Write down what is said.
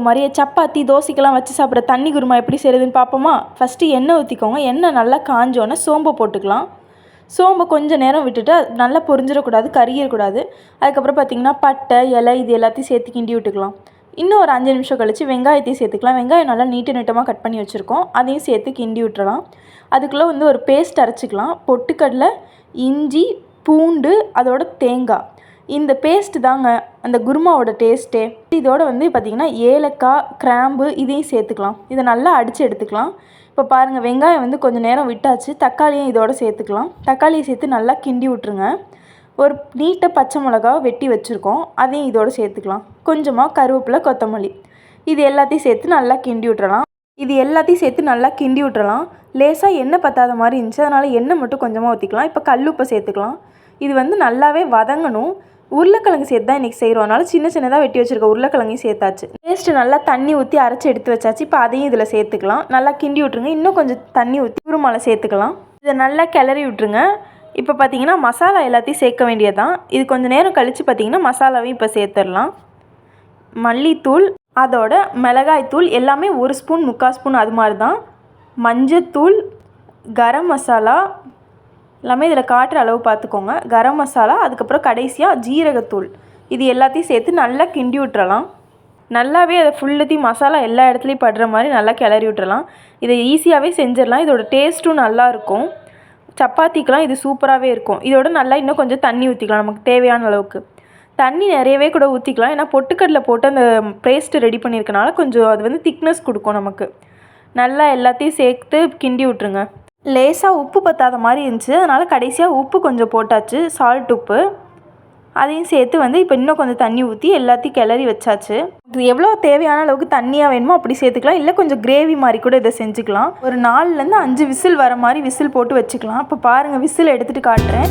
மாதிரியே சப்பாத்தி தோசைக்கெல்லாம் வச்சு சாப்பிட்ற தண்ணி குருமா எப்படி செய்கிறதுன்னு பார்ப்போமா? ஃபஸ்ட்டு எண்ணெய் ஊற்றிக்கோங்க. எண்ணெய் நல்லா காஞ்சோன்னே சோம்பை போட்டுக்கலாம். சோம்பை கொஞ்சம் நேரம் விட்டுட்டு நல்லா பொரிஞ்சிடக்கூடாது, கருகிடக்கூடாது. அதுக்கப்புறம் பார்த்திங்கன்னா பட்டை இலை இது எல்லாத்தையும் சேர்த்து கிண்டி விட்டுக்கலாம். இன்னும் ஒரு 5 நிமிஷம் கழித்து வெங்காயத்தையும் சேர்த்துக்கலாம். வெங்காயம் நல்லா நீட்டமாக கட் பண்ணி வச்சுருக்கோம், அதையும் சேர்த்து கிண்டி விட்டுறலாம். அதுக்குள்ளே ஒரு பேஸ்ட் அரைச்சிக்கலாம். பொட்டுக்கடலை, இஞ்சி, பூண்டு, அதோட தேங்காய். இந்த பேஸ்ட்டு தாங்க அந்த குருமாவோட டேஸ்ட்டே. இதோட பார்த்திங்கன்னா ஏலக்காய், கிராம்பு இதையும் சேர்த்துக்கலாம். இதை நல்லா அடித்து எடுத்துக்கலாம். இப்போ பாருங்கள், வெங்காயம் கொஞ்சம் நேரம் விட்டாச்சு. தக்காளியும் இதோட சேர்த்துக்கலாம். தக்காளியை சேர்த்து நல்லா கிண்டி விட்ருங்க. ஒரு நீட்ட பச்சை மிளகாவை வெட்டி வச்சுருக்கோம், அதையும் இதோடு சேர்த்துக்கலாம். கொஞ்சமாக கருவேப்பிலை, கொத்தமல்லி இது எல்லாத்தையும் சேர்த்து நல்லா கிண்டி விட்டுறலாம். லேசாக எண்ணெய் பத்தாத மாதிரி இருந்துச்சு, அதனால் எண்ணெய் மட்டும் கொஞ்சமாக ஊற்றிக்கலாம். இப்போ கல்லுப்பை சேர்த்துக்கலாம். இது நல்லாவே வதங்கணும். உருளைக்கிழங்கு சேர்த்து தான் இன்றைக்கி செய்கிறோம், அதனால் சின்ன சின்னதாக வெட்டி வச்சுருக்க உருளைக்கிழங்கையும் சேர்த்தாச்சு. பேஸ்ட்டு நல்லா தண்ணி ஊற்றி அரைச்சி எடுத்து வச்சாச்சு. இப்போ அதையும் இதில் சேர்த்துக்கலாம். நல்லா கிண்டி விட்ருங்க. இன்னும் கொஞ்சம் தண்ணி ஊற்றி குருமாவில் சேர்த்துக்கலாம். இதை நல்லா கிளறி விட்ருங்க. இப்போ பார்த்திங்கன்னா மசாலா எல்லாத்தையும் சேர்க்க வேண்டியதான். இது கொஞ்சம் நேரம் கழித்து பார்த்திங்கன்னா மசாலாவையும் இப்போ சேர்த்துடலாம். மல்லித்தூள், அதோட மிளகாய்த்தூள் எல்லாமே 1 ஸ்பூன் 3/4 ஸ்பூன் அது மாதிரி தான். மஞ்சத்தூள், கரம் மசாலா எல்லாமே இதில் காட்டுற அளவு பார்த்துக்கோங்க. கரம் மசாலா, அதுக்கப்புறம் கடைசியாக ஜீரகத்தூள் இது எல்லாத்தையும் சேர்த்து நல்லா கிண்டி விட்டுறலாம். நல்லாவே அதை ஃபுல்லத்தையும் மசாலா எல்லா இடத்துலையும் படுற மாதிரி நல்லா கிளறி விட்டுறலாம். இதை ஈஸியாகவே செஞ்சிடலாம். இதோட டேஸ்ட்டும் நல்லாயிருக்கும். சப்பாத்திக்கெலாம் இது சூப்பராகவே இருக்கும். இதோட நல்லா இன்னும் கொஞ்சம் தண்ணி ஊற்றிக்கலாம். நமக்கு தேவையான அளவுக்கு தண்ணி நிறையவே கூட ஊற்றிக்கலாம். ஏன்னா பொட்டுக்கடலை போட்டு அந்த பேஸ்ட்டு ரெடி பண்ணியிருக்கனால கொஞ்சம் அது திக்னஸ் கொடுக்கும் நமக்கு. நல்லா எல்லாத்தையும் சேர்த்து கிண்டி விட்ருங்க. லேசாக உப்பு பத்தாத மாதிரி இருந்துச்சு, அதனால் கடைசியாக உப்பு கொஞ்சம் போட்டாச்சு, சால்ட் உப்பு. அதையும் சேர்த்து இப்போ இன்னும் கொஞ்சம் தண்ணி ஊற்றி எல்லாத்தையும் கிளறி வச்சாச்சு. இது எவ்வளோ தேவையான அளவுக்கு தண்ணியாக வேணுமோ அப்படி சேர்த்துக்கலாம். இல்லை கொஞ்சம் கிரேவி மாதிரி கூட இதை செஞ்சுக்கலாம். ஒரு 4லேருந்து 5 விசில் வர மாதிரி விசில் போட்டு வச்சுக்கலாம். இப்போ பாருங்கள், விசில் எடுத்துகிட்டு காட்டுறேன்.